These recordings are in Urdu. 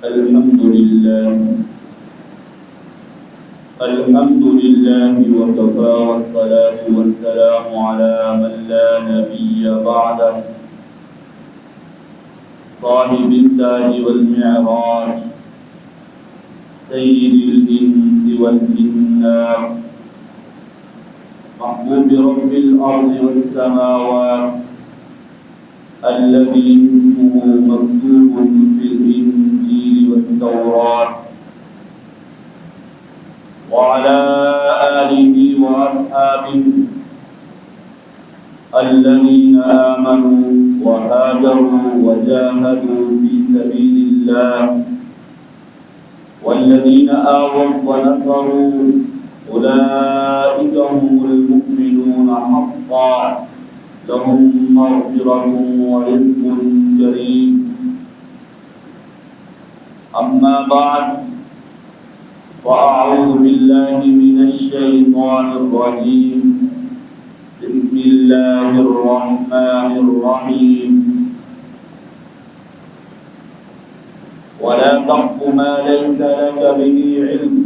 الحمد لله وكفى والصلاة والسلام على من لا نبي بعده صاحب التاج والمعراج سيد الإنس والجنات محبوب رب الأرض والسماوات الذي اسمه مكتوب في الإنجيل والتوراة وعلى آله وأصحابه الذين آمنوا وهاجروا وجاهدوا في سبيل الله والذين آووا ونصروا أولئك هم المؤمنون حقا لهم مغفرة ورزق كريم. أما بعد فأعوذ بالله من الشيطان الرجيم بسم الله الرحمن الرحيم ولا تقف ما ليس لك به علم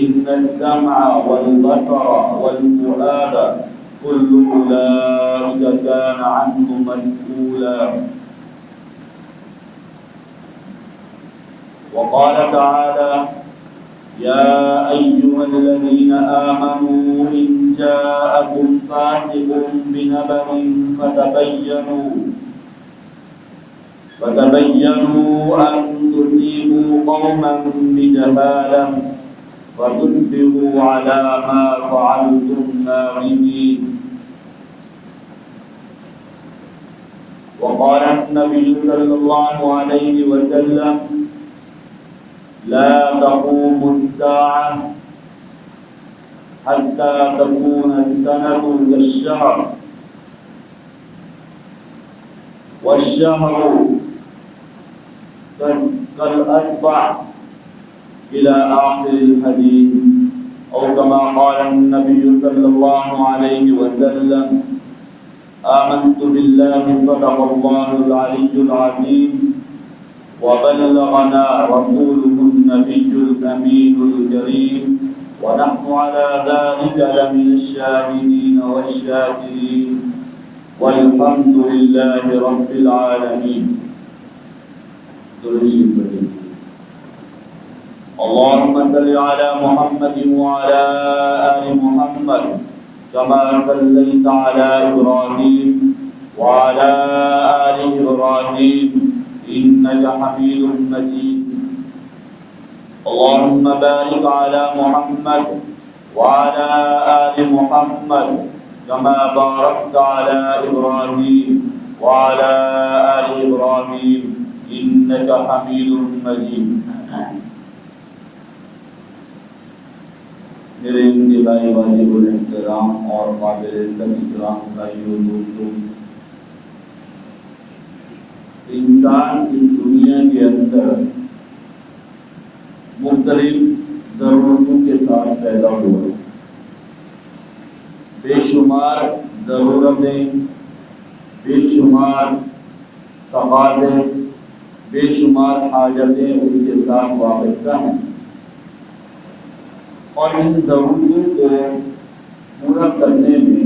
إن السمع والبصر والفؤاد كل أولئك كان عنه مسؤولا. وقال تعالى يا أيها الذين آمنوا إن جاءكم فاسق بنبأ فتبينوا أن تصيبوا قوما بجهالة فتصبحوا على ما فعلتم نادمين. وقال النبي صلى الله عليه وسلم لا تقوم الساعة حتى تكون السنة كالشهر والشهر كالأصبع إلى آخر الحديث أو كما قال النبي صلى الله عليه وسلم آمنت بالله صدق الله العلي العظيم وبلغنا رسوله النبي الأمين الكريم ونحن على ذلك لمن الشاهدين والشاكرين والحمد لله رب العالمين. اللهم صل على محمد وعلى آل محمد كما صليت على إبراهيم وعلى آل إبراهيم إنك حميد مجيد. اللهم بارك على محمد وعلى آل محمد كما باركت على إبراهيم وعلى آل إبراهيم إنك حميد مجيد. میرے انتہائی واجب الاحترام اور قابل عزت اکرام بھائیو دوستوں، انسان اس دنیا کے اندر مختلف ضرورتوں کے ساتھ پیدا ہوا ہے. بے شمار ضرورتیں، بے شمار تقاضے، بے شمار حاجتیں اس کے ساتھ وابستہ ہیں، اور ان ضرورتوں کو پورا کرنے میں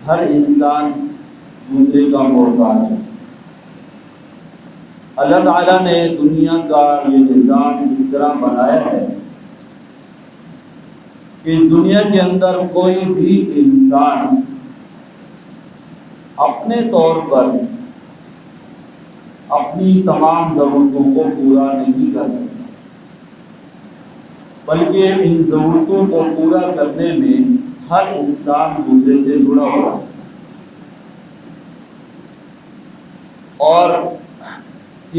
ہر انسان دوسرے کا محتاج ہے. اللہ تعالیٰ نے دنیا کا یہ نظام اس طرح بنایا ہے کہ اس دنیا کے اندر کوئی بھی انسان اپنے طور پر اپنی تمام ضرورتوں کو پورا نہیں کر سکتا، بلکہ ان ضرورتوں کو پورا کرنے میں ہر انسان دوسرے سے جڑا ہوا ہے، اور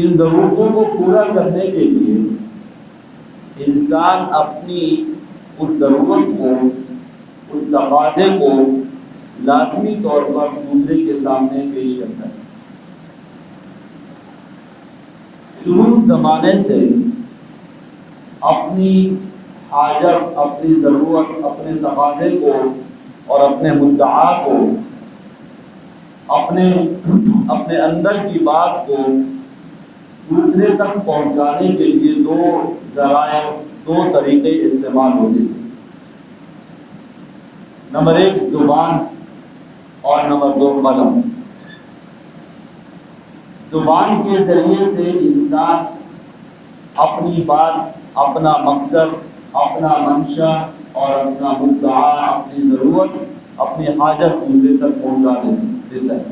ان ضرورتوں کو پورا کرنے کے لیے انسان اپنی اس ضرورت کو، اس تقاضے کو لازمی طور پر دوسرے کے سامنے پیش کرتا ہے. شروع زمانے سے اپنی حاجت، اپنی ضرورت، اپنے تقاضے کو اور اپنے مدعا کو، اپنے اندر کی بات کو دوسرے تک پہنچانے کے لیے دو ذرائع، دو طریقے استعمال ہوتے تھے۔ نمبر 1 زبان اور نمبر 2 قلم۔ زبان کے ذریعے سے انسان اپنی بات، اپنا مقصد، اپنا منشا اور اپنا مدعا، اپنی ضرورت، اپنی حاجت دوسرے تک پہنچا دیتا ہے۔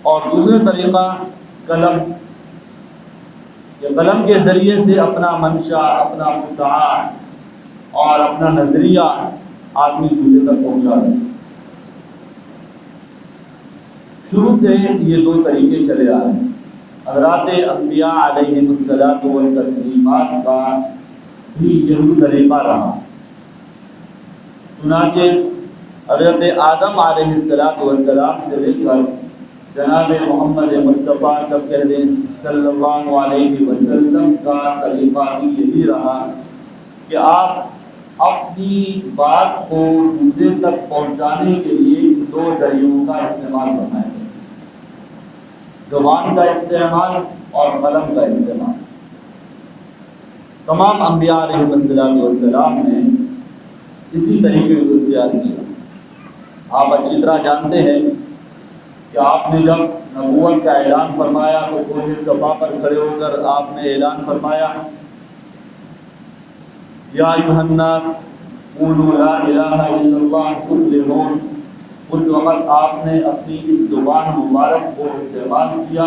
اور دوسرا طریقہ قلم، کہ قلم کے ذریعے سے اپنا منشا، اپنا مدعا اور اپنا نظریہ آدمی دوسرے تک پہنچا دے۔ شروع سے یہ دو طریقے چلے آ رہے ہیں۔ حضرات انبیاء علیہم الصلاۃ والتسلیمات کا بھی یہی طریقہ رہا۔ چنانچہ حضرت آدم علیہ الصلاۃ والسلام سے لے کر جناب محمد مصطفیٰ صلی اللہ علیہ وسلم کا طریقہ بھی یہی رہا کہ آپ اپنی بات کو دوسرے تک پہنچانے کے لیے ان دو ذریعوں کا استعمال کرنا ہے، زبان کا استعمال اور قلم کا استعمال۔ تمام انبیاء علیہ السلام نے اسی طریقے کو اختیار کیا۔ آپ اچھی طرح جانتے ہیں کہ آپ نے جب نبوت کا اعلان فرمایا تو کوہ صفا پر کھڑے ہو کر آپ نے اعلان فرمایا، یا ایھا الناس قولوا لا الہ الا اللہ تفلحون۔ اس وقت آپ نے اپنی اس زبان مبارک کو استعمال کیا۔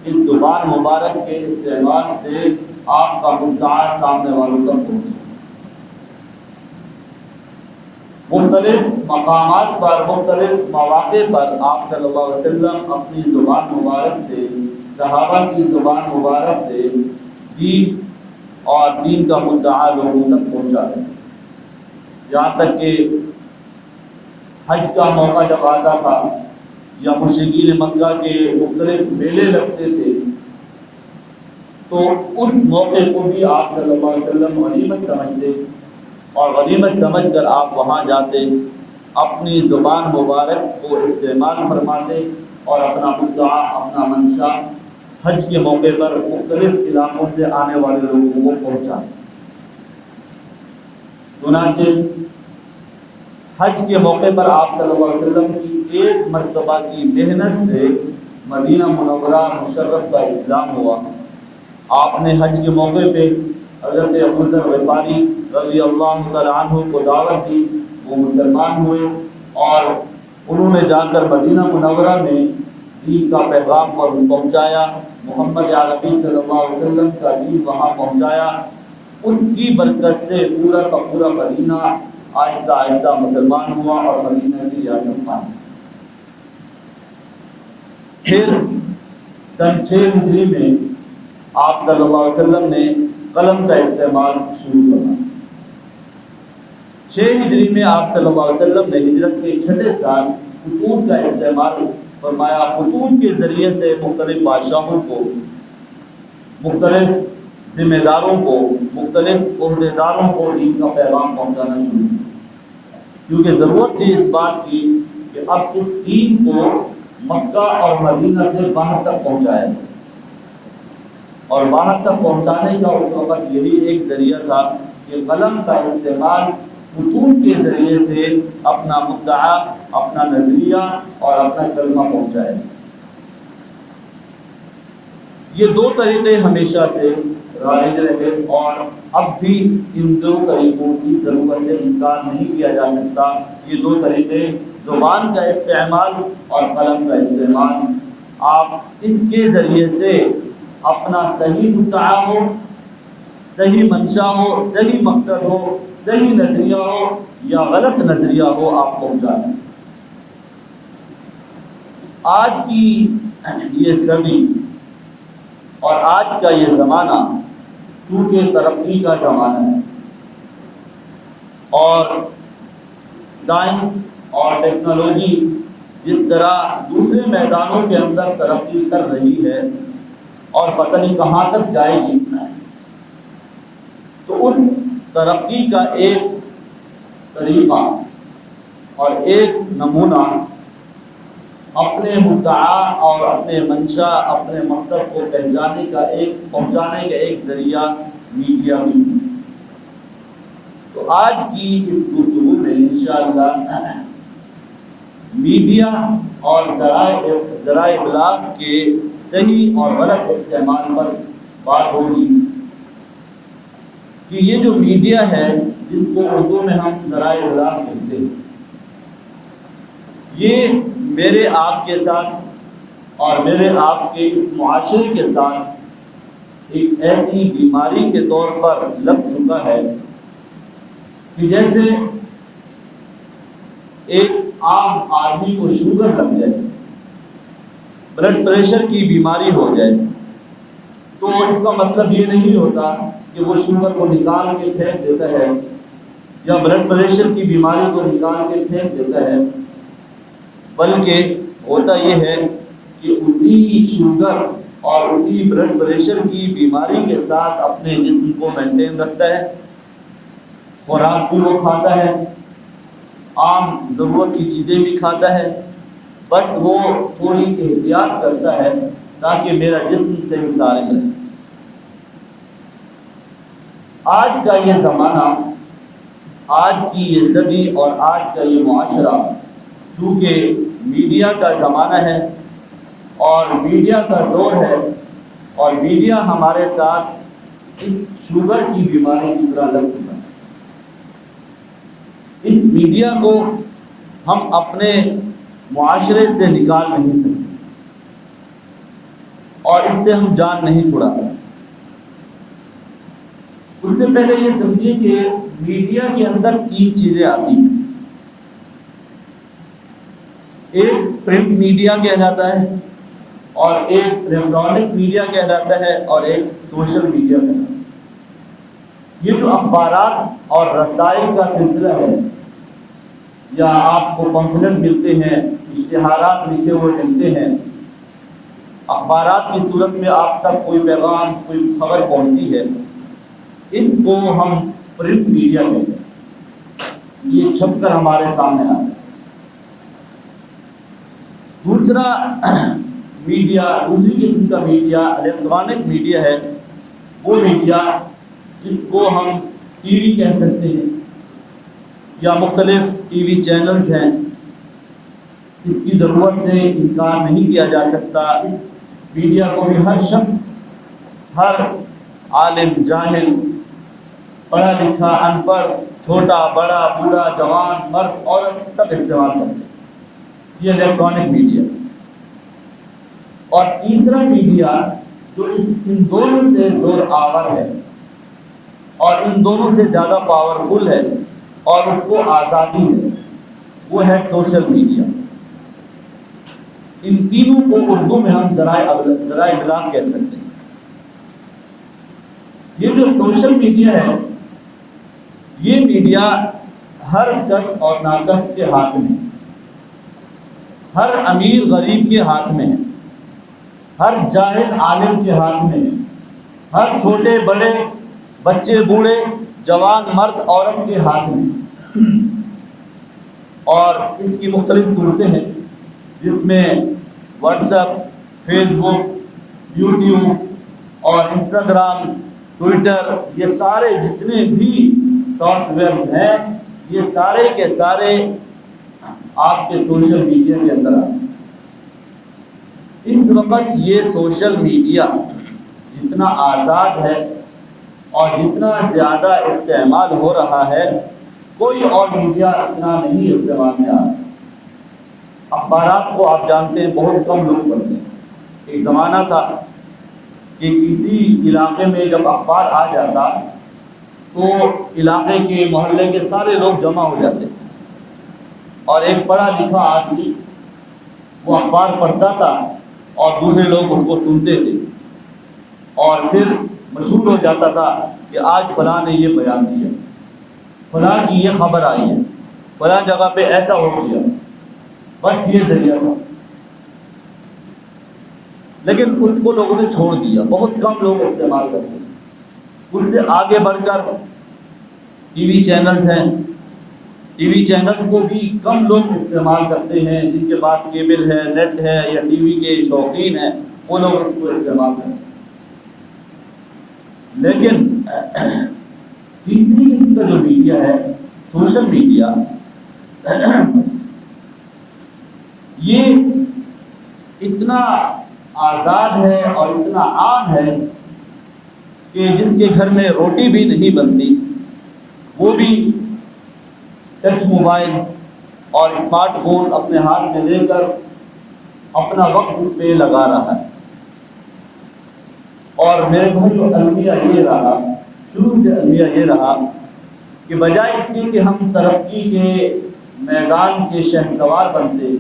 اس زبان مبارک کے استعمال سے آپ کا مدعا سامنے والوں تک پہنچا۔ مختلف مقامات پر، مختلف مواقع پر آپ صلی اللہ علیہ وسلم اپنی زبان مبارک سے، صحابہ کی زبان مبارک سے دین اور دین کا مدعا لوگوں تک پہنچا ہے۔ یہاں تک کہ حج کا موقع جب آتا تھا یا مشرکین مکہ کے مختلف میلے لگتے تھے تو اس موقع کو بھی آپ صلی اللہ علیہ وسلم غنیمت سمجھتے اور غنیمت سمجھ کر آپ وہاں جاتے، اپنی زبان مبارک کو استعمال فرماتے اور اپنا مدعا، اپنا منشا حج کے موقع پر مختلف علاقوں سے آنے والے لوگوں کو پہنچاتے۔ چنانچہ حج کے موقع پر آپ صلی اللہ علیہ وسلم کی ایک مرتبہ کی محنت سے مدینہ منورہ مشرف کا اسلام ہوا۔ آپ نے حج کے موقع پہ حضرت ابو ذر غفاری رضی اللہ تعالیٰ عنہ کو دعوت دی، وہ مسلمان ہوئے اور انہوں نے جا کر مدینہ منورہ میں دین کا پیغام پہنچایا، محمد عربی صلی اللہ علیہ وسلم کا دین وہاں پہنچایا۔ اس کی برکت سے پورا کا پورا مدینہ آہستہ آہستہ مسلمان ہوا اور مدینہ کی ریاست پائی۔ پھر سن 6 ہجری میں آپ صلی اللہ علیہ وسلم نے قلم کا استعمال شروع کرا۔ 6 ہجری میں آپ صلی اللہ علیہ وسلم نے ہجرت کے 6 سال خطوط کا استعمال فرمایا۔ خطوط کے ذریعے سے مختلف بادشاہوں کو، مختلف ذمہ داروں کو، مختلف عہدیداروں کو دین کا پیغام پہنچانا شروع کیا، کیونکہ ضرورت تھی اس بات کی کہ اب اس دین کو مکہ اور مدینہ سے باہر تک پہنچایا جائے۔ اور باہر تک پہنچانے کا اس وقت یہی ایک ذریعہ تھا کہ قلم کا استعمال خطوط کے ذریعے سے اپنا مدعا، اپنا نظریہ اور اپنا کلمہ پہنچائے۔ یہ دو طریقے ہمیشہ سے رائج رہے اور اب بھی ان دو طریقوں کی ضرورت سے انکار نہیں کیا جا سکتا۔ یہ دو طریقے زبان کا استعمال اور قلم کا استعمال، آپ اس کے ذریعے سے اپنا صحیح مدعا ہو، صحیح منشا ہو، صحیح مقصد ہو، صحیح نظریہ ہو یا غلط نظریہ ہو، آپ پہنچا سکیں۔ آج کی یہ صدی اور آج کا یہ زمانہ چونکہ ترقی کا زمانہ ہے اور سائنس اور ٹیکنالوجی جس طرح دوسرے میدانوں کے اندر ترقی کر رہی ہے اور پتہ نہیں کہاں تک جائے گی، تو اس ترقی کا ایک طریقہ اور ایک نمونہ اپنے مدعا اور اپنے منشا، اپنے مقصد کو پہنچانے کا ایک ذریعہ میڈیا بھی۔ تو آج کی اس گفتگو میں انشاءاللہ میڈیا اور ذرائع ابلاغ کے صحیح اور غلط استعمال پر بات ہوگی کہ یہ جو میڈیا ہے، جس کو اردو میں ہم ذرائع ابلاغ کہتے ہیں، یہ میرے آپ کے ساتھ اور میرے آپ کے اس معاشرے کے ساتھ ایک ایسی بیماری کے طور پر لگ چکا ہے کہ جیسے ایک عام آدمی کو شوگر لگ جائے، بلڈ پریشر کی بیماری ہو جائے، تو اس کا مطلب یہ نہیں ہوتا کہ وہ شوگر کو نکال کے پھینک دیتا ہے یا بلڈ پریشر کی بیماری کو نکال کے پھینک دیتا ہے، بلکہ ہوتا یہ ہے کہ اسی شوگر اور اسی بلڈ پریشر کی بیماری کے ساتھ اپنے جسم کو مینٹین رکھتا ہے، خوراک بھی وہ کھاتا ہے، عام ضرورت کی چیزیں بھی کھاتا ہے، بس وہ تھوڑی احتیاط کرتا ہے تاکہ میرا جسم صحیح سالم رہے۔ آج کا یہ زمانہ، آج کی یہ صدی اور آج کا یہ معاشرہ چونکہ میڈیا کا زمانہ ہے اور میڈیا کا دور ہے، اور میڈیا ہمارے ساتھ اس شوگر کی بیماری کی طرح لگ چکا ہے۔ اس میڈیا کو ہم اپنے معاشرے سے نکال نہیں سکتے اور اس سے ہم جان نہیں چھڑا سکتے۔ اس سے پہلے یہ سمجھیے کہ میڈیا کے اندر 3 چیزیں آتی ہیں۔ ایک پرنٹ میڈیا کہلاتا ہے، اور ایک الیکٹرانک میڈیا کہلاتا ہے، اور ایک سوشل میڈیا کہلاتا ہے۔ یہ جو اخبارات اور رسائل کا سلسلہ ہے، یا آپ کو پمفلٹ ملتے ہیں، اشتہارات لکھے ہوئے ملتے ہیں، اخبارات کی صورت میں آپ تک کوئی پیغام، کوئی خبر پہنچتی ہے، اس کو ہم پرنٹ میڈیا کہتے ہیں۔ یہ چھپ کر ہمارے سامنے آتا ہے۔ دوسرا میڈیا، دوسری قسم کا میڈیا الیکٹرانک میڈیا ہے۔ وہ میڈیا جس کو ہم ٹی وی کہہ سکتے ہیں، یا مختلف ٹی وی چینلز ہیں، اس کی ضرورت سے انکار نہیں کیا جا سکتا۔ اس میڈیا کو بھی ہر شخص، ہر عالم، جاہل، پڑھا لکھا، ان پڑھ، چھوٹا بڑا، بوڑھا جوان، مرد عورت، سب استعمال کرتے ہیں۔ یہ الیکٹرانک میڈیا۔ اور تیسرا میڈیا جو ان دونوں سے زور آور ہے اور ان دونوں سے زیادہ پاورفل ہے اور اس کو آزادی ہے، وہ ہے سوشل میڈیا۔ ان تینوں کو اردو میں ہم ذرائع ابلاغ کہہ سکتے ہیں۔ یہ جو سوشل میڈیا ہے، یہ میڈیا ہر کس اور ناکس کے ہاتھ میں ہے، ہر امیر غریب کے ہاتھ میں ہے، ہر جاہل عالم کے ہاتھ میں ہے، ہر چھوٹے بڑے، بچے بوڑھے، جوان مرد عورت کے ہاتھ میں۔ اور اس کی مختلف صورتیں ہیں، جس میں واٹس ایپ، فیس بک، یوٹیوب اور انسٹاگرام، ٹویٹر، یہ سارے جتنے بھی سافٹ ویئر ہیں، یہ سارے کے سارے آپ کے سوشل میڈیا کے اندر آتے ہیں۔ اس وقت یہ سوشل میڈیا جتنا آزاد ہے اور جتنا زیادہ استعمال ہو رہا ہے، کوئی اور میڈیا اتنا نہیں استعمال میں آ رہا۔ اخبارات کو آپ جانتے ہیں بہت کم لوگ پڑھتے ہیں۔ ایک زمانہ تھا کہ کسی علاقے میں جب اخبار آ جاتا تو علاقے کے، محلے کے سارے لوگ جمع ہو جاتے، اور ایک پڑھا لکھا آدمی وہ اخبار پڑھتا تھا اور دوسرے لوگ اس کو سنتے تھے، اور پھر مشہور ہو جاتا تھا کہ آج فلاں نے یہ بیان دیا، فلاں کی یہ خبر آئی ہے، فلاں جگہ پہ ایسا ہو گیا۔ بس یہ ذریعہ تھا، لیکن اس کو لوگوں نے چھوڑ دیا، بہت کم لوگ استعمال کرتے ہیں۔ اس سے آگے بڑھ کر ٹی وی چینلز ہیں، ٹی وی چینل کو بھی کم لوگ استعمال کرتے ہیں، جن کے پاس کیبل ہے، نیٹ ہے یا ٹی وی کے شوقین ہیں، وہ لوگ اس کو استعمال کرتے ہیں۔ لیکن تیسری قسم کا جو میڈیا ہے، سوشل میڈیا، یہ اتنا آزاد ہے اور اتنا عام ہے کہ جس کے گھر میں روٹی بھی نہیں بنتی وہ بھی ٹچ موبائل اور اسمارٹ فون اپنے ہاتھ میں لے کر اپنا وقت اس پہ لگا رہا ہے۔ اور میرے بھائی المیہ یہ رہا، شروع سے المیہ یہ رہا کہ بجائے اس کے کہ ہم ترقی کے میدان کے شہسوار بنتے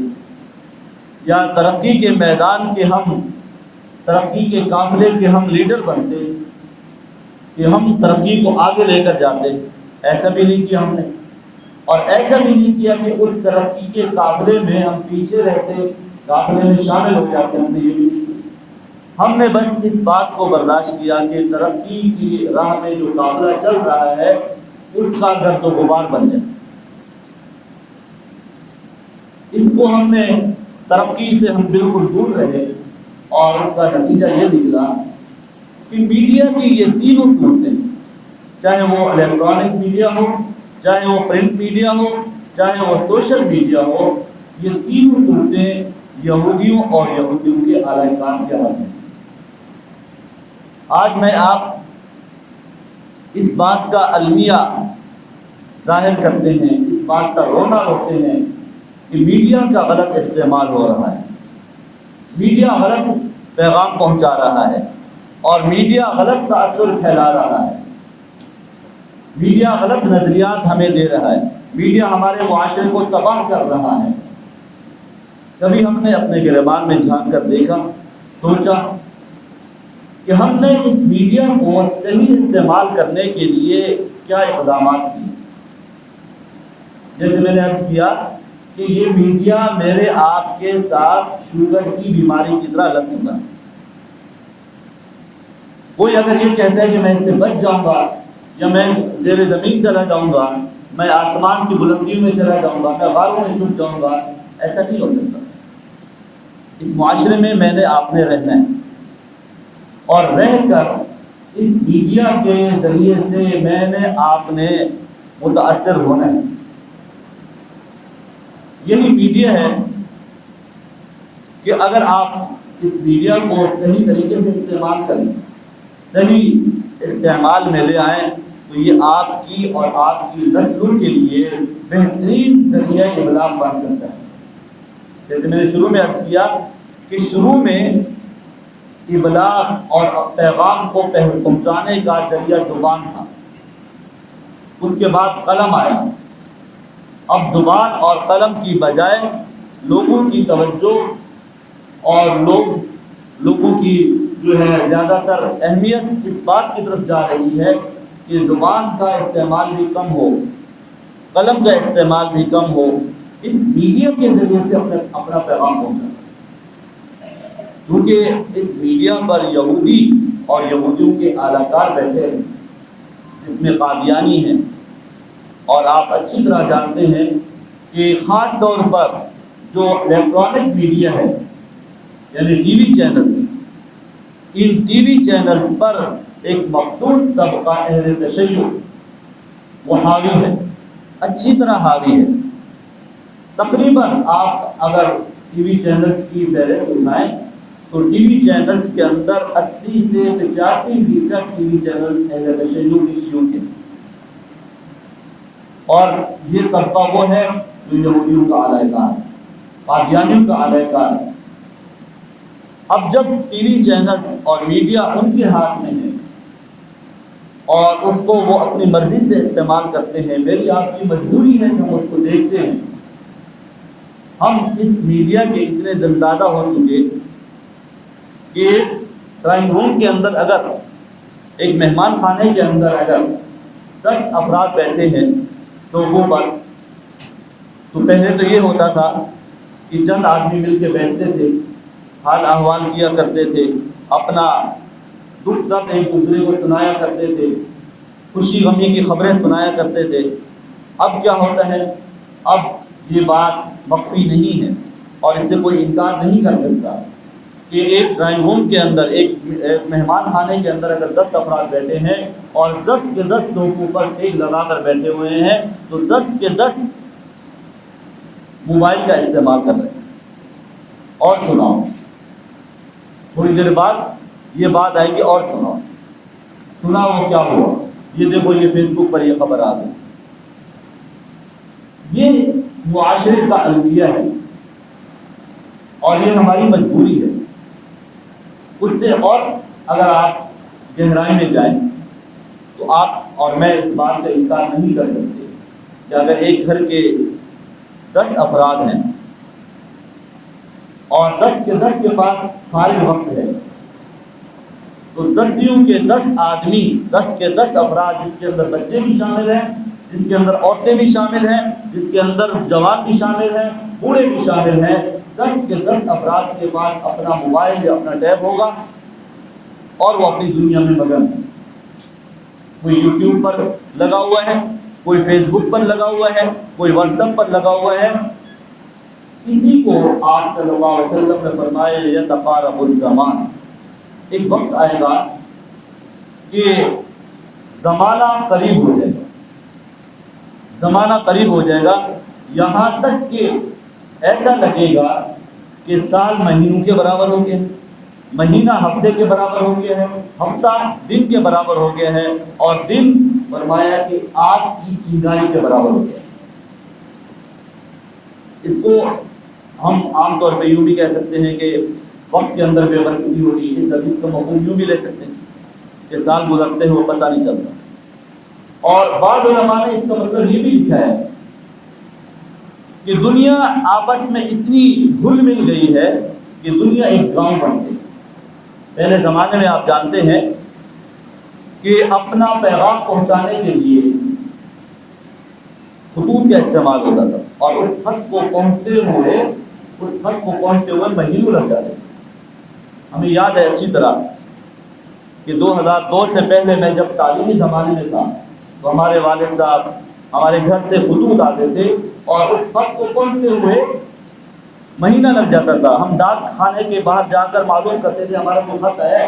یا ترقی کے میدان کے ہم ترقی کے قافلے کے ہم لیڈر بنتے، کہ ہم ترقی کو آگے لے کر جاتے، ایسا بھی نہیں کیا ہم نے، اور ایسا بھی نہیں کیا کہ اس ترقی کے قافلے میں ہم پیچھے رہتے، قافلے میں شامل ہو جاتے، ہم نے یہ بھی نہیں کیا۔ ہم نے بس اس بات کو برداشت کیا کہ ترقی کی راہ میں جو قافلہ چل رہا ہے اس کا گرد و غبار بن جائے۔ اس کو ہم نے ترقی سے ہم بالکل دور رہے، اور اس کا نتیجہ یہ نکلا کہ میڈیا کی یہ تینوں صورتیں، چاہے وہ الیکٹرانک میڈیا ہو، چاہے وہ پرنٹ میڈیا ہو، چاہے وہ سوشل میڈیا ہو، یہ تینوں صورتیں یہودیوں اور یہودیوں کے اعلی کام کے حق ہیں۔ آج میں آپ اس بات کا المیہ ظاہر کرتے ہیں، اس بات کا رونا روتے ہیں کہ میڈیا کا غلط استعمال ہو رہا ہے، میڈیا غلط پیغام پہنچا رہا ہے، اور میڈیا غلط تاثر پھیلا رہا ہے، میڈیا غلط نظریات ہمیں دے رہا ہے، میڈیا ہمارے معاشرے کو تباہ کر رہا ہے۔ کبھی ہم نے اپنے گریبان میں جھانک کر دیکھا، سوچا کہ ہم نے اس میڈیا کو صحیح استعمال کرنے کے لیے کیا اقدامات کیے؟ جیسے میں نے عرض کیا کہ یہ میڈیا میرے آپ کے ساتھ شوگر کی بیماری کی طرح لگ چکا ہے۔ کوئی اگر یہ کہتا ہے کہ میں اس سے بچ جاؤں گا، یا میں زیر زمین چلا جاؤں گا، میں آسمان کی بلندیوں میں چلا جاؤں گا، میں غاروں میں چھپ جاؤں گا، ایسا نہیں ہو سکتا۔ اس معاشرے میں نے آپ نے رہنا ہے، اور رہ کر اس میڈیا کے ذریعے سے میں نے آپ نے متاثر ہونا ہے۔ یہی میڈیا ہے کہ اگر آپ اس میڈیا کو صحیح طریقے سے استعمال کریں، صحیح استعمال میں لے آئیں، تو یہ آپ کی اور آپ کی نسلوں کے لیے بہترین ذریعہ ابلاغ بن سکتا ہے۔ جیسے میں نے شروع میں عرض کیا کہ شروع میں ابلاغ اور پیغام کو پہنچانے کا ذریعہ زبان تھا، اس کے بعد قلم آیا، اب زبان اور قلم کی بجائے لوگوں کی توجہ اور لوگوں کی جو ہے زیادہ تر اہمیت اس بات کی طرف جا رہی ہے کہ زبان کا استعمال بھی کم ہو، قلم کا استعمال بھی کم ہو، اس میڈیا کے ذریعے سے اپنا پیغام پہنچا۔ چونکہ اس میڈیا پر یہودی اور یہودیوں کے اعلی کار بیٹھے ہیں، جس میں قادیانی ہیں، اور آپ اچھی طرح جانتے ہیں کہ خاص طور پر جو الیکٹرانک میڈیا ہے، یعنی ٹی وی چینلز، ان ٹی وی چینلز پر ایک مخصوص طبقہ اہل تشیع وہ حاوی ہے، اچھی طرح حاوی ہے۔ تقریباً آپ اگر ٹی وی چینلز کی فہرست اٹھائیں تو ٹی وی چینلز کے اندر 80 سے 85% ٹی وی چینل اہل تشیع کی شیوع کے، اور یہ طبقہ وہ ہے جو یہودیوں کا اعلی کار ہے، قادیانیوں کا اعلی کار ہے۔ اب جب ٹی وی چینلز اور میڈیا ان کے ہاتھ میں ہے اور اس کو وہ اپنی مرضی سے استعمال کرتے ہیں، میری آپ کی مجبوری ہے کہ ہم اس کو دیکھتے ہیں۔ ہم اس میڈیا کے اتنے دلدادہ ہو چکے کہ ڈرائنگ روم کے اندر اگر ایک مہمان خانے کے اندر اگر 10 افراد بیٹھے ہیں صوفوں پر، تو پہلے تو یہ ہوتا تھا کہ چند آدمی مل کے بیٹھتے تھے، حال احوال کیا کرتے تھے، اپنا دکھ درد ایک دوسرے کو سنایا کرتے تھے، خوشی غمی کی خبریں سنایا کرتے تھے۔ اب کیا ہوتا ہے اب یہ بات مخفی نہیں ہے اور اس سے کوئی انکار نہیں کر سکتا کہ ایک ڈرائنگ روم کے اندر، ایک مہمان خانے کے اندر اگر 10 افراد بیٹھے ہیں اور 10 کے 10 صوفوں پر ٹیک لگا کر بیٹھے ہوئے ہیں تو 10 کے 10 موبائل کا استعمال کر رہے ہیں۔ اور سناؤ، تھوڑی دیر بعد یہ بات آئے گی، اور سناؤ، سنا وہ کیا ہوا، یہ دیکھو یہ فیس بک پر یہ خبر آ گئی۔ یہ معاشرے کا المیہ ہے اور یہ ہماری مجبوری ہے۔ اس سے اور اگر آپ گہرائی میں جائیں تو آپ اور میں اس بات کا انکار نہیں کر سکتے کہ اگر ایک گھر کے 10 افراد ہیں اور 10 کے 10 کے پاس فارغ وقت ہے تو 10 کے 10 آدمی، 10 کے 10 افراد، جس کے اندر بچے بھی شامل ہیں، جس کے اندر عورتیں بھی شامل ہیں، جس کے اندر جوان بھی شامل ہیں، بوڑھے بھی شامل ہیں، 10 کے 10 افراد کے پاس اپنا موبائل یا اپنا ٹیب ہوگا اور وہ اپنی دنیا میں مگن ہے۔ کوئی یوٹیوب پر لگا ہوا ہے، کوئی فیس بک پر لگا ہوا ہے، کوئی واٹس ایپ پر لگا ہوا ہے۔ اسی کو آپ صلی اللہ علیہ وسلم نے فرمایا یتقارب الزمان، ایک وقت آئے گا کہ زمانہ قریب ہو جائے گا، زمانہ قریب ہو جائے گا، یہاں تک کہ ایسا لگے گا کہ سال مہینوں کے برابر ہو گیا ہے، مہینہ ہفتے کے برابر ہو گیا ہے، ہفتہ دن کے برابر ہو گیا ہے، اور دن فرمایا کہ آگ کی چنگاری کے برابر ہو گیا ہے۔ اس کو ہم عام طور پہ یوں بھی کہہ سکتے ہیں کہ وقت کے اندر بے برکتی ہو رہی ہے۔ اس حدیث کا مفہوم یوں بھی لے سکتے ہیں کہ سال گزرتے ہوئے پتہ نہیں چلتا۔ اور بعض علماء نے اس کا مطلب یہ بھی لکھا ہے کہ دنیا آپس میں اتنی گھل مل گئی ہے کہ دنیا ایک گاؤں بن گئی۔ پہلے زمانے میں آپ جانتے ہیں کہ اپنا پیغام پہنچانے کے لیے خطوط کا استعمال ہوتا تھا اور اس خط کو پہنچتے ہوئے مہینوں لگ جاتے تھے۔ ہمیں یاد ہے اچھی طرح کہ 2002 سے پہلے میں جب تعلیمی زمانے میں تھا تو ہمارے والد صاحب ہمارے گھر سے خطوط آتے تھے اور اس خط کو پہنچتے ہوئے مہینہ لگ جاتا تھا۔ ہم ڈاک خانے کے باہر جا کر معلوم کرتے تھے ہمارا کوئی خط ہے،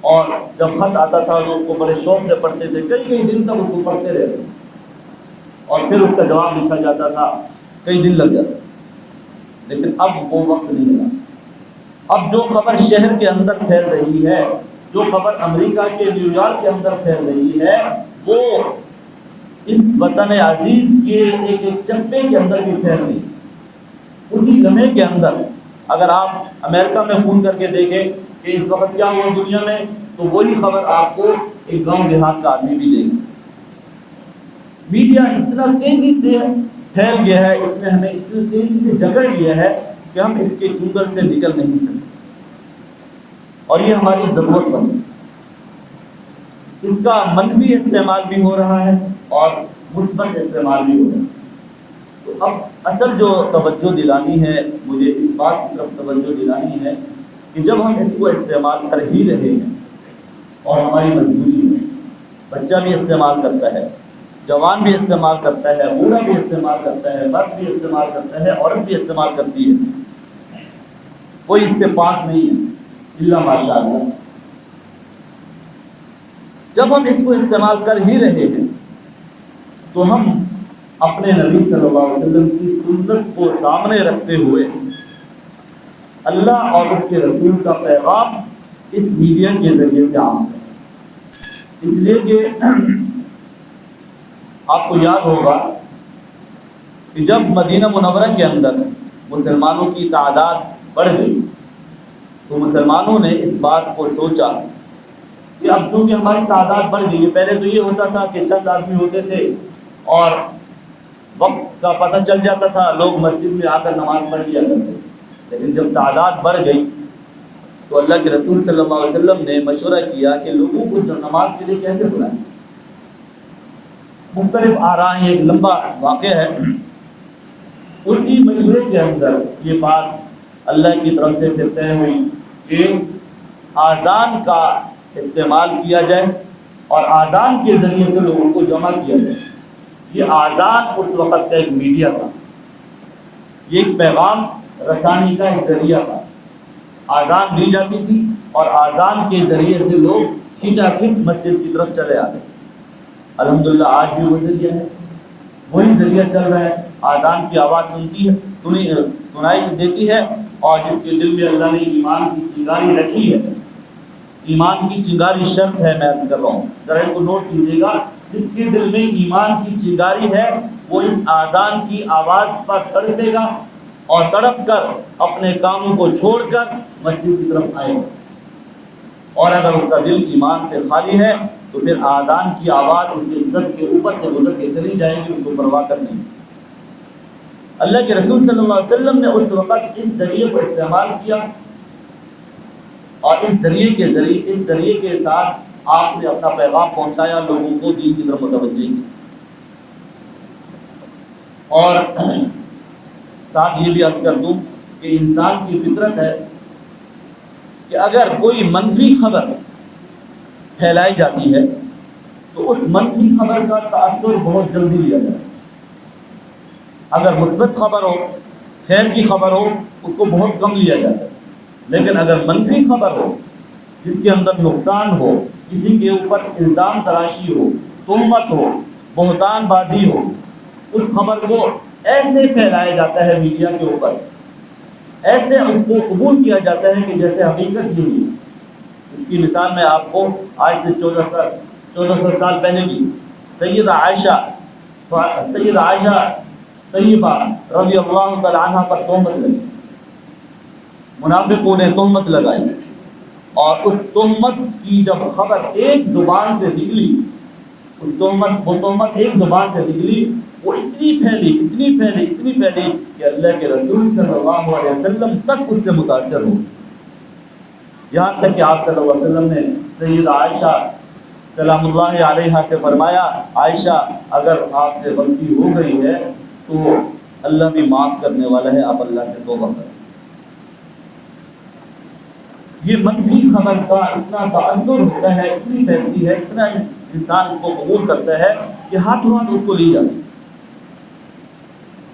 اور جب خط آتا تھا تو اس کو بڑے شوق سے پڑھتے تھے، کئی دن تک اس کو پڑھتے رہتے اور پھر اس کا جواب لکھا جاتا تھا، کئی دن لگ جاتے۔ لیکن اب وہ وقت نہیں رہا۔ اب جو خبر شہر کے اندر پھیل رہی ہے، جو خبر امریکہ کے نیو یارک کے اندر پھیل رہی ہے، وہ اس وطن عزیز کے ایک چپے کے اندر بھی پھیل رہی ہے۔ اسی لمحے کے اندر اگر آپ امریکہ میں فون کر کے دیکھیں کہ اس وقت کیا ہوا دنیا میں، تو وہی خبر آپ کو ایک گاؤں دیہات کا آدمی بھی دے گا۔ میڈیا اتنا تیزی سے پھیل گیا ہے، اس نے ہمیں اتنی تیزی سے جکڑ لیا ہے کہ ہم اس کے چنگل سے نکل نہیں سکتے، اور یہ ہماری ضرورت بن ہے۔ اس کا منفی استعمال بھی ہو رہا ہے اور مثبت استعمال بھی ہو رہا ہے۔ تو اب اصل جو توجہ دلانی ہے، مجھے اس بات کی طرف توجہ دلانی ہے کہ جب ہم اس کو استعمال کر ہی رہے ہیں اور ہماری مجبوری ہے، بچہ بھی استعمال کرتا ہے، جوان بھی استعمال کرتا ہے، بوڑھا بھی استعمال کرتا ہے، مرد بھی استعمال کرتا ہے، عورت بھی استعمال کرتی ہے، کوئی اس سے پاک نہیں ہے الا ماشاء اللہ۔ جب ہم اس کو استعمال کر ہی رہے ہیں تو ہم اپنے نبی صلی اللہ علیہ وسلم کی سنت کو سامنے رکھتے ہوئے اللہ اور اس کے رسول کا پیغام اس میڈیا کے ذریعے سے عام کریں۔ اس لیے کہ آپ کو یاد ہوگا کہ جب مدینہ منورہ کے اندر مسلمانوں کی تعداد بڑھ گئی تو مسلمانوں نے اس بات کو سوچا کہ اب چونکہ ہماری تعداد بڑھ گئی ہے، پہلے تو یہ ہوتا تھا کہ چند آدمی ہوتے تھے اور وقت کا پتہ چل جاتا تھا، لوگ مسجد میں آ کر نماز پڑھ لیا کرتے، لیکن جب تعداد بڑھ گئی تو اللہ کے رسول صلی اللہ علیہ وسلم نے مشورہ کیا کہ لوگوں کو جو نماز کے لیے کیسے بلائیں۔ مختلف آراء ہیں، ایک لمبا واقعہ ہے۔ اسی مشورے کے اندر یہ بات اللہ کی طرف سے پھر طے ہوئی کہ آذان کا استعمال کیا جائے اور آذان کے ذریعے سے لوگوں کو جمع کیا جائے۔ یہ آزان اس وقت کا ایک میڈیا تھا، یہ ایک پیغام رسانی کا ایک ذریعہ تھا۔ آزان دی جاتی تھی اور آزان کے ذریعے سے لوگ کھینچا کھینچ مسجد کی طرف چلے آتے۔ الحمدللہ آج بھی وہ ذریعہ ہے، وہی ذریعہ چل رہا ہے۔ آزان کی آواز سنائی دیتی ہے، اور جس کے دل میں اللہ نے ایمان کی چنگاری رکھی ہے، ایمان کی چنگاری شرط ہے، میں عرض کر رہا ہوں، ذرا اس کو نوٹ کیجیے گا، جس کے دل میں ایمان کی چنگاری ہے وہ اس آزان کی آواز پر تڑپے گا اور تڑپ کر اپنے کاموں کو چھوڑ کر مسجد کی طرف آئے گا۔ اور اگر اس کا دل ایمان سے خالی ہے تو پھر آزان کی آواز اس کے سر کے اوپر سے گزر کے چلی جائے گی، اس کو پرواہ کرنی۔ اللہ کے رسول صلی اللہ علیہ وسلم نے اس وقت اس ذریعے کو استعمال کیا، اور اس ذریعے کے ساتھ آپ نے اپنا پیغام پہنچایا، لوگوں کو دین کی طرف متوجہ کیا۔ اور ساتھ یہ بھی عرض کر دوں کہ انسان کی فطرت ہے کہ اگر کوئی منفی خبر پھیلائی جاتی ہے تو اس منفی خبر کا تاثر بہت جلدی لیا جاتا ہے۔ اگر مثبت خبر ہو، خیر کی خبر ہو، اس کو بہت کم لیا جاتا ہے، لیکن اگر منفی خبر ہو جس کے اندر نقصان ہو، کسی کے اوپر الزام تراشی ہو، تہمت ہو، بہتان بازی ہو، اس خبر کو ایسے پھیلایا جاتا ہے میڈیا کے اوپر، ایسے اس کو قبول کیا جاتا ہے کہ جیسے حقیقت ہی نہیں۔ اس کی مثال میں آپ کو آج سے 1400 سال پہلے کی سیدہ عائشہ طیبہ رضی اللہ تعالی عنہ پر تہمت لگی، منافقوں نے تہمت لگائی، اور اس تہمت کی جب خبر ایک زبان سے نکلی، وہ تہمت ایک زبان سے نکلی، وہ اتنی پھیلی کہ اللہ کے رسول صلی اللہ علیہ وسلم تک اس سے متاثر ہو، یہاں تک کہ آپ صلی اللہ علیہ وسلم نے سیدہ عائشہ سلام اللہ علیہا سے فرمایا، عائشہ اگر آپ سے غلطی ہو گئی ہے تو اللہ بھی معاف کرنے والا ہے، آپ اللہ سے توبہ کریں۔ یہ منفی خبر کا اتنا تاثر ہوتا ہے، اتنی پھیلتی ہے، اتنا انسان اس کو قبول کرتا ہے کہ ہاتھوں ہاتھ اس کو لی جاتی ہے۔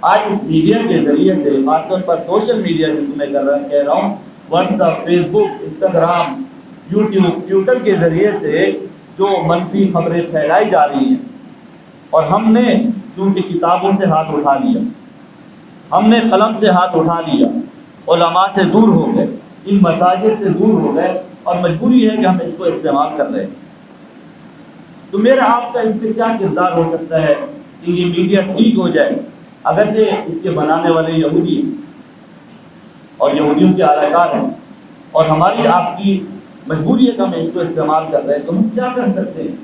آج اس میڈیا کے ذریعے سے، خاص طور پر سوشل میڈیا جس کو میں کہہ رہا ہوں، واٹس ایپ، فیس بک، انسٹاگرام، یوٹیوب، ٹویٹر کے ذریعے سے جو منفی خبریں پھیلائی جا رہی ہیں، اور ہم نے کیونکہ کتابوں سے ہاتھ اٹھا لیا، ہم نے قلم سے ہاتھ اٹھا لیا، علماء سے دور ہو گئے، ان مساجد سے دور ہو گئے، اور مجبوری ہے کہ ہم اس کو استعمال کر رہے ہیں۔ تو میرا آپ کا اس پہ کیا کردار ہو سکتا ہے کہ یہ میڈیا ٹھیک ہو جائے؟ اگرچہ اس کے بنانے والے یہودی ہیں اور یہودیوں کے اعلیٰ ہیں، اور ہماری آپ کی مجبوری ہے کہ ہم اس کو استعمال کر رہے ہیں، تو ہم کیا کر سکتے ہیں؟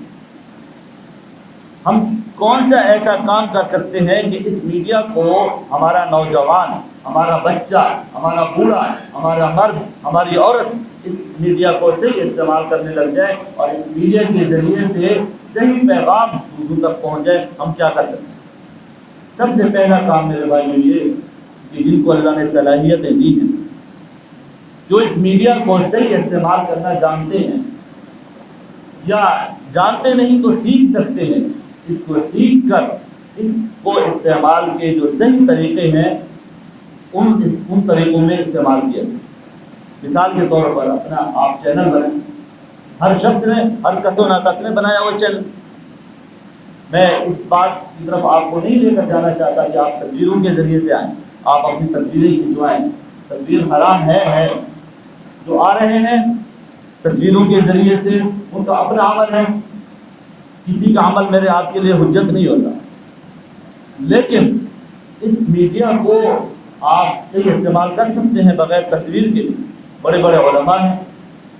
ہم کون سا ایسا کام کر سکتے ہیں کہ اس میڈیا کو ہمارا نوجوان، ہمارا بچہ، ہمارا بوڑھا، ہمارا مرد، ہماری عورت اس میڈیا کو صحیح استعمال کرنے لگ جائے، اور اس میڈیا کے ذریعے سے صحیح پیغام دوسروں تک پہنچ جائے؟ ہم کیا کر سکتے ہیں؟ سب سے پہلا کام میرے بھائیو یہ کہ جن کو اللہ نے صلاحیتیں دی ہیں، جو اس میڈیا کو صحیح استعمال کرنا جانتے ہیں، یا جانتے نہیں تو سیکھ سکتے ہیں، اس کو سیکھ کر اس کو استعمال کے جو صحیح طریقے ہیں ان طریقوں میں استعمال کیا۔ مثال کے طور پر اپنا آپ چینل بنائیں، ہر شخص نے، ہر کس و ناکس نے بنایا وہ چینل۔ میں اس بات کی طرف آپ کو نہیں لے کر جانا چاہتا کہ آپ تصویروں کے ذریعے سے آئیں، آپ اپنی تصویریں کھنچوائیں، تصویر حرام ہے۔ جو آ رہے ہیں تصویروں کے ذریعے سے، ان کا اپنا عمل ہے، کسی کا عمل میرے آپ کے لیے حجت نہیں ہوتا، لیکن اس میڈیا کو آپ صحیح استعمال کر سکتے ہیں بغیر تصویر کے بھی۔ بڑے بڑے علماء ہیں،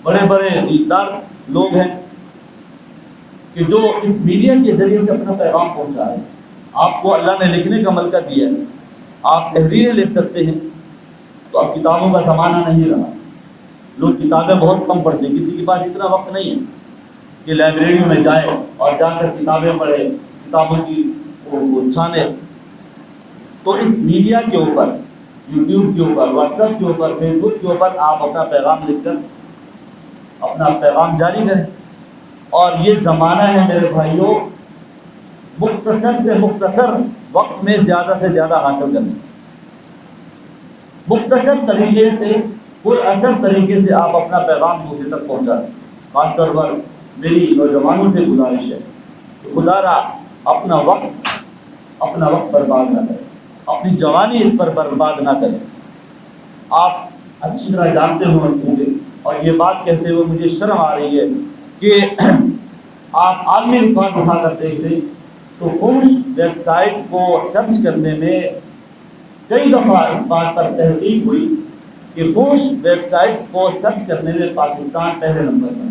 بڑے بڑے دیندار لوگ ہیں کہ جو اس میڈیا کے ذریعے سے اپنا پیغام پہنچا رہے ہیں۔ آپ کو اللہ نے لکھنے کا ملکہ دیا ہے، آپ تحریریں لکھ سکتے ہیں۔ تو اب کتابوں کا زمانہ نہیں رہا، لوگ کتابیں بہت کم پڑھتے ہیں، کسی کے پاس اتنا وقت نہیں ہے کہ لائبریریوں میں جائے اور جا کر کتابیں پڑھے، کتابوں کی چھانے۔ تو اس میڈیا کے اوپر، یوٹیوب کے اوپر، واٹس ایپ کے اوپر، فیس بک کے اوپر آپ اپنا پیغام لکھ کر اپنا پیغام جاری کریں۔ اور یہ زمانہ ہے میرے بھائیوں مختصر سے مختصر وقت میں زیادہ سے زیادہ حاصل کریں، مختصر طریقے سے پر اثر طریقے سے آپ اپنا پیغام دوسرے تک پہنچا سکیں۔ خاص طور پر میری نوجوانوں سے گزارش ہے کہ خدا را اپنا وقت برباد نہ کریں، اپنی جوانی اس پر برباد نہ کریں۔ آپ اچھی طرح جانتے ہوں گے، اور یہ بات کہتے ہوئے مجھے شرم آ رہی ہے کہ آپ عالمی ریکارڈ اٹھا کر دیکھ لیں تو فوش ویب سائٹ کو سرچ کرنے میں کئی دفعہ اس بات پر تحقیق ہوئی کہ فوش ویب سائٹس کو سرچ کرنے میں پاکستان پہلے نمبر پر۔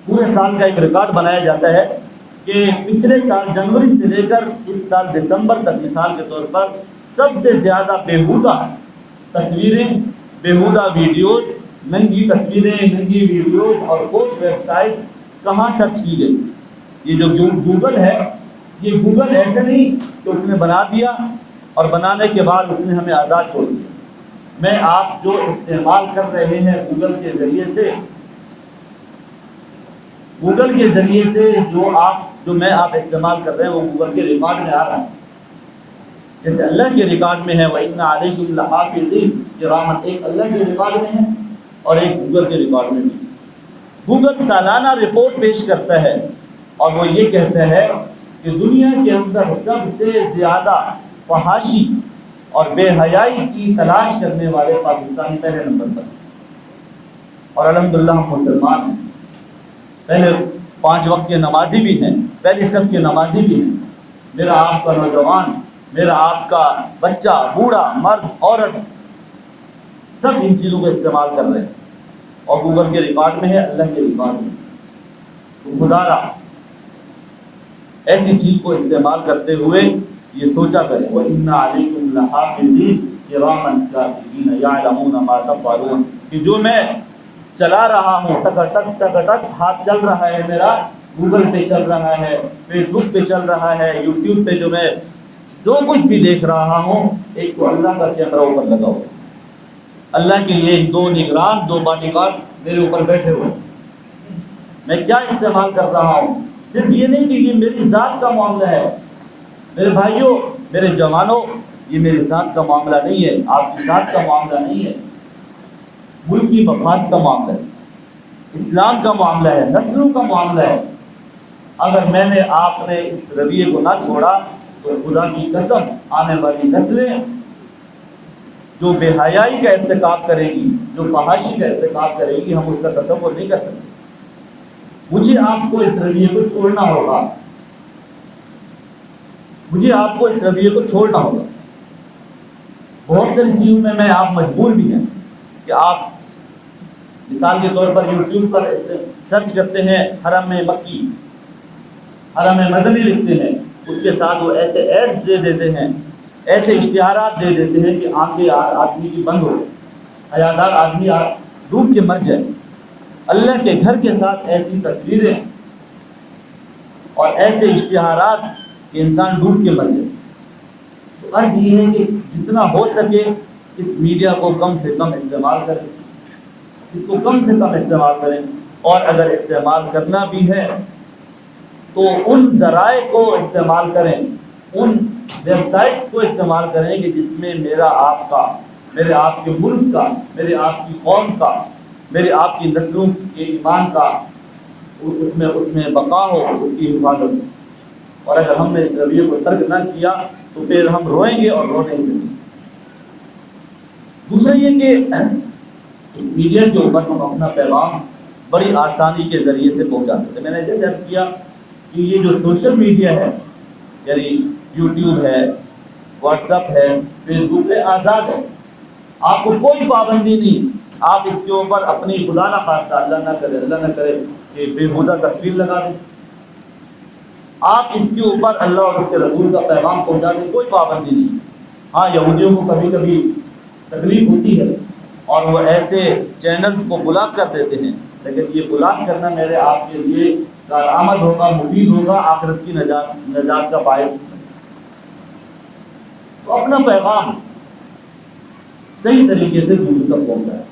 پورے سال کا ایک ریکارڈ بنایا جاتا ہے کہ پچھلے سال جنوری سے لے کر اس سال دسمبر تک مثال کے طور پر سب سے زیادہ بیہودہ تصویریں، بیہودہ ویڈیوز، ننگی تصویریں، ننگی ویڈیوز اور فوش ویب سائٹس کہاں سرچ کی گئی۔ یہ جو گوگل ہے، یہ گوگل ایسے نہیں کہ اس نے بنا دیا اور بنانے کے بعد اس نے ہمیں آزاد چھوڑ دیا۔ میں آپ جو استعمال کر رہے ہیں گوگل کے ذریعے سے، گوگل کے ذریعے سے جو میں آپ استعمال کر رہے ہیں وہ گوگل کے ریکارڈ میں آ رہا ہے۔ جیسے اللہ کے ریکارڈ میں ہے وَإِنَّ عَلَيْكُمْ لَحَافِظِينَ، کرامًا، ایک اللہ کے ریکارڈ میں ہے اور ایک گوگل کے ریکارڈ میں بھی۔ گوگل سالانہ رپورٹ پیش کرتا ہے اور وہ یہ کہتا ہے کہ دنیا کے اندر سب سے زیادہ فحاشی اور بے حیائی کی تلاش کرنے والے پاکستانی پہلے نمبر پر، اور الحمدللہ ہم مسلمان ہیں، پہلے 5 وقت کے نمازی بھی ہیں، پہلی صف کے نمازی بھی ہیں۔ میرا آپ کا نوجوان، میرا آپ کا بچہ، بوڑھا، مرد، عورت، سب ان چیزوں کو استعمال کر رہے ہیں اور گوگل کے ریکارڈ میں ہے، اللہ کے ریکارڈ میں۔ تو خدا را ایسی چیز کو استعمال کرتے ہوئے یہ سوچا کریں وَإِنَّ عَلَيْكُمْ لَحَافِظِينَ كِرَامًا كَاتِبِينَ يَعْلَمُونَ مَا تَفْعَلُونَ، کہ جو میں چلا رہا ہوں، ٹک ٹک ہاتھ چل رہا ہے میرا، گوگل پہ چل رہا ہے، فیس بک پہ چل رہا ہے، یوٹیوب پہ جو کچھ بھی دیکھ رہا ہوں، ایک تو اللہ کا کیمرہ اوپر لگا ہوا، اللہ کے لیے 2 نگران، 2 باڈی گارڈ میرے اوپر بیٹھے ہوئے۔ میں کیا استعمال کر رہا ہوں؟ صرف یہ نہیں کہ یہ میری ذات کا معاملہ ہے، میرے بھائیوں، میرے جوانوں، یہ میری ذات کا معاملہ نہیں ہے، آپ کی ذات کا معاملہ نہیں ہے، ملک کی مفاد کا معاملہ ہے، اسلام کا معاملہ ہے، نسلوں کا معاملہ ہے۔ اگر میں نے آپ نے اس رویے کو نہ چھوڑا تو خدا کی قسم آنے والی نسلیں جو بے حیائی کا ارتکاب کرے گی، جو فحاشی کا ارتکاب کرے گی، ہم اس کا تصور نہیں کر سکتے۔ مجھے آپ کو اس رویے کو چھوڑنا ہوگا، مجھے آپ کو اس رویے کو چھوڑنا ہوگا۔ بہت ساری چیزوں میں آپ مجبور بھی ہیں کہ آپ مثال کے طور پر یوٹیوب پر سرچ کرتے ہیں حرم مکی، حرم مدنی لکھتے ہیں، اس کے ساتھ وہ ایسے ایڈز دے دیتے ہیں، ایسے اشتہارات دے دیتے ہیں کہ آنکھیں آدمی کی بند ہو، حیادار آدمی ڈوب کے مر جائے۔ اللہ کے گھر کے ساتھ ایسی تصویریں اور ایسے اشتہارات کہ انسان ڈوب کے مر جائے۔ تو عرض یہ ہے کہ جتنا ہو سکے اس میڈیا کو کم سے کم استعمال کریں، اس کو کم سے کم استعمال کریں، اور اگر استعمال کرنا بھی ہے تو ان ذرائع کو استعمال کریں، ان ویب سائٹس کو استعمال کریں کہ جس میں میرا آپ کا، میرے آپ کے ملک کا، میرے آپ کی قوم کا، میرے آپ کی نسلوں کے ایمان کا اس میں بقا ہو، اس کی حفاظت ہو۔ اور اگر ہم نے اس رویے کو ترک نہ کیا تو پھر ہم روئیں گے اور رو نہیں سکیں۔ دوسرا یہ کہ اس میڈیا کے اوپر ہم اپنا پیغام بڑی آسانی کے ذریعے سے پہنچا سکتے ہیں۔ میں نے جیسے عرض کیا کہ یہ جو سوشل میڈیا ہے، یعنی یوٹیوب ہے، واٹس ایپ ہے، فیس بک ہے، آزاد ہے، آپ کو کوئی پابندی نہیں۔ آپ اس کے اوپر اپنی خدا نہ خواستہ، اللہ نہ کرے کہ بےہودہ تصویر لگا دیں، آپ اس کے اوپر اللہ اور اس کے رسول کا پیغام پہنچا دیں، کوئی پابندی نہیں۔ ہاں، یہودیوں کو کبھی کبھی تکلیف ہوتی ہے اور وہ ایسے چینلز کو بلاک کر دیتے ہیں، لیکن یہ بلاک کرنا میرے آپ کے لیے کارآمد ہوگا، مفید ہوگا، آخرت کی نجات کا باعث ہوگا۔ تو اپنا پیغام صحیح طریقے سے دوسروں تک پہنچائے۔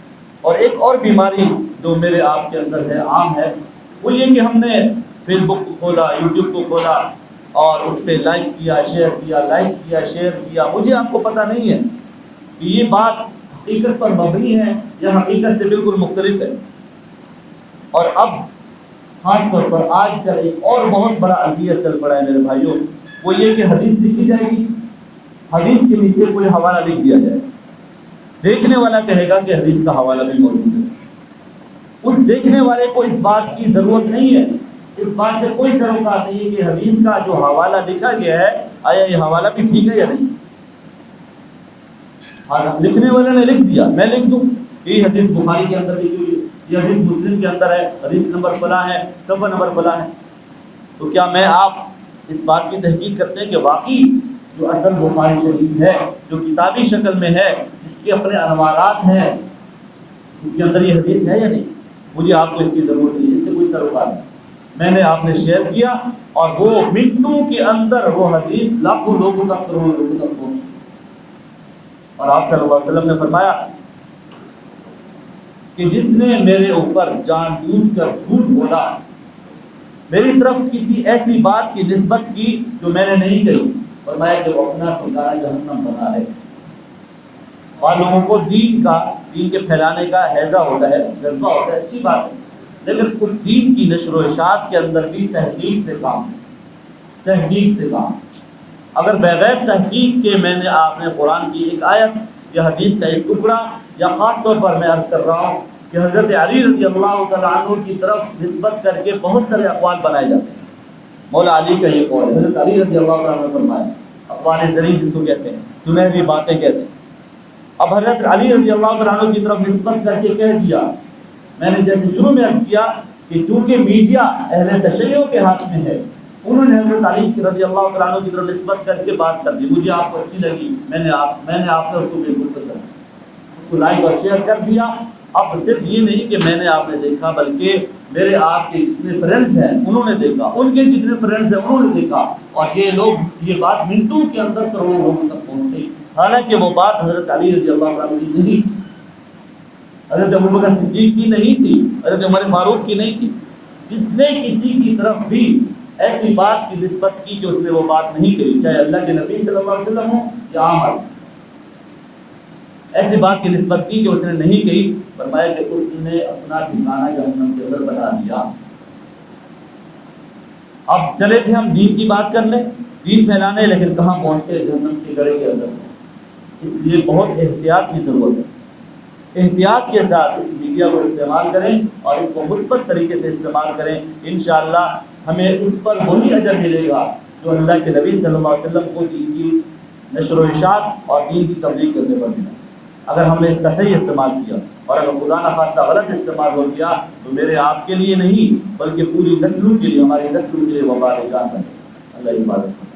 اور ایک اور بیماری جو میرے آپ کے اندر ہے، عام ہے، وہ یہ کہ ہم نے فیس بک کو کھولا، یوٹیوب کو کھولا، اور اس پہ لائک کیا، شیئر کیا، لائک کیا، شیئر کیا. مجھے آپ کو پتہ نہیں ہے کہ یہ بات حقیقت پر مبنی ہے یا حقیقت سے بالکل مختلف ہے. اور اب خاص طور پر آج کل ایک اور بہت بڑا المیہ چل پڑا ہے میرے بھائیوں، وہ یہ کہ حدیث لکھی جائے گی، حدیث کے نیچے کوئی حوالہ لکھ دیا جائے. دیکھنے والا کہے گا کہ حدیث کا حوالہ بھی موجود ہے. اس دیکھنے والے کو اس بات کی ضرورت نہیں ہے، اس بات سے کوئی سروکار نہیں ہے کہ حدیث کا جو حوالہ لکھا گیا ہے آیا یہ حوالہ بھی ٹھیک ہے یا نہیں. لکھنے والے نے لکھ دیا، میں لکھ دوں یہ حدیث بخاری کے اندر لکھی ہوئی ہے، یہ حدیث مسلم کے اندر ہے، حدیث نمبر فلاں ہے، صفحہ نمبر فلاں ہے. تو کیا میں آپ اس بات کی تحقیق کرتے ہیں کہ واقعی جو اصل بخاری شریف ہے، جو کتابی شکل میں ہے، جس کے اپنے انوارات ہیں، اس کے اندر یہ حدیث ہے یا نہیں؟ مجھے آپ کو اس کی ضرورت نہیں، اس سے کوئی سروکار نہیں. میں نے آپ نے شیئر کیا اور وہ منٹوں کے اندر وہ حدیث لاکھوں لوگوں تک، کروڑوں لوگوں تک پہنچی. اور آپ صلی اللہ علیہ وسلم نے فرمایا کہ جس نے میرے اوپر جان بوجھ کر جھوٹ بولا، میری طرف کسی ایسی بات کی نسبت کی جو میں نے نہیں کہی، فرمایا کہ وہ اپنا ٹھکانہ جہنم بنا ہے. اور لوگوں کو دین کے پھیلانے کا حیضہ ہوتا ہے، جذبہ ہوتا ہے، اچھی بات ہے، لیکن اس دین کی نشر و اشاعت کے اندر بھی تحقیق سے کام، تحقیق سے کام. اگر بغیر تحقیق کے میں نے آپ نے قرآن کی ایک آیت یا حدیث کا ایک ٹکڑا، یا خاص طور پر میں عرض کر رہا ہوں کہ حضرت علی رضی اللہ تعالیٰ عنہ کی طرف نسبت کر کے بہت سارے اقوال بنائے جاتے ہیں. مولا علی کا یہ قول ہے، حضرت علی رضی اللہ تعالیٰ عنہ نے فرمایا، اقوال زری جس کو کہتے ہیں، سنہری باتیں کہتے ہیں. اب حضرت علی رضی اللہ تعالیٰ عنہ کی طرف نسبت کر کے کہہ دیا. میں نے جیسے شروع میں عرض کیا کہ چونکہ میڈیا اہل تشیع کے ہاتھ میں ہے، انہوں نے حضرت علی رضی اللہ تعالیٰ عنہ کی طرف نسبت کر کے بات کر دی. مجھے آپ کو اچھی لگی، میں نے آپ نے اس کو بالکل پسند، اس کو لائک اور شیئر کر دیا. اب صرف یہ نہیں کہ میں نے آپ نے دیکھا، بلکہ میرے آپ کے جتنے فرینڈز ہیں انہوں نے دیکھا، ان کے جتنے فرینڈز ہیں انہوں نے دیکھا، اور یہ لوگ، یہ بات منٹوں کے اندر کروڑوں لوگوں تک پہنچ گئی. حالانکہ وہ بات حضرت علی رضی اللہ عنہ کی نہیں تھی، حضرت ابوبکر صدیق کی نہیں تھی، حضرت عمر فاروق کی نہیں تھی. جس نے کسی کی طرف بھی ایسی بات کی نسبت کی کہ اس نے وہ بات نہیں کہی، چاہے اللہ کے نبی صلی اللہ علیہ وسلم ہو یا عام آدمی، ایسی بات کی نسبت کی کہ اس نے نہیں کہی، فرمایا کہ اس نے اپنا ٹھکانہ جہنم کے اندر بنا دیا. اب چلے تھے ہم دین کی بات کرنے، دین پھیلانے، لیکن کہاں پہنچتے؟ جہنم کے گڑھے کے اندر. اس لیے بہت احتیاط کی ضرورت ہے. احتیاط کے ساتھ اس میڈیا کو استعمال کریں اور اس کو مثبت طریقے سے استعمال کریں. انشاءاللہ ہمیں اس پر وہی اجر ملے گا جو اللہ کے نبی صلی اللہ علیہ وسلم کو دین کی نشر و اشاعت اور دین کی تبلیغ کرنے پر ملا. اگر ہم نے اس کا صحیح استعمال کیا، اور اگر خدا نخواستہ غلط استعمال ہو گیا تو میرے آپ کے لیے نہیں بلکہ پوری نسلوں کے لیے، ہماری نسلوں کے لیے وبال جان بنے. اللہ حفاظت.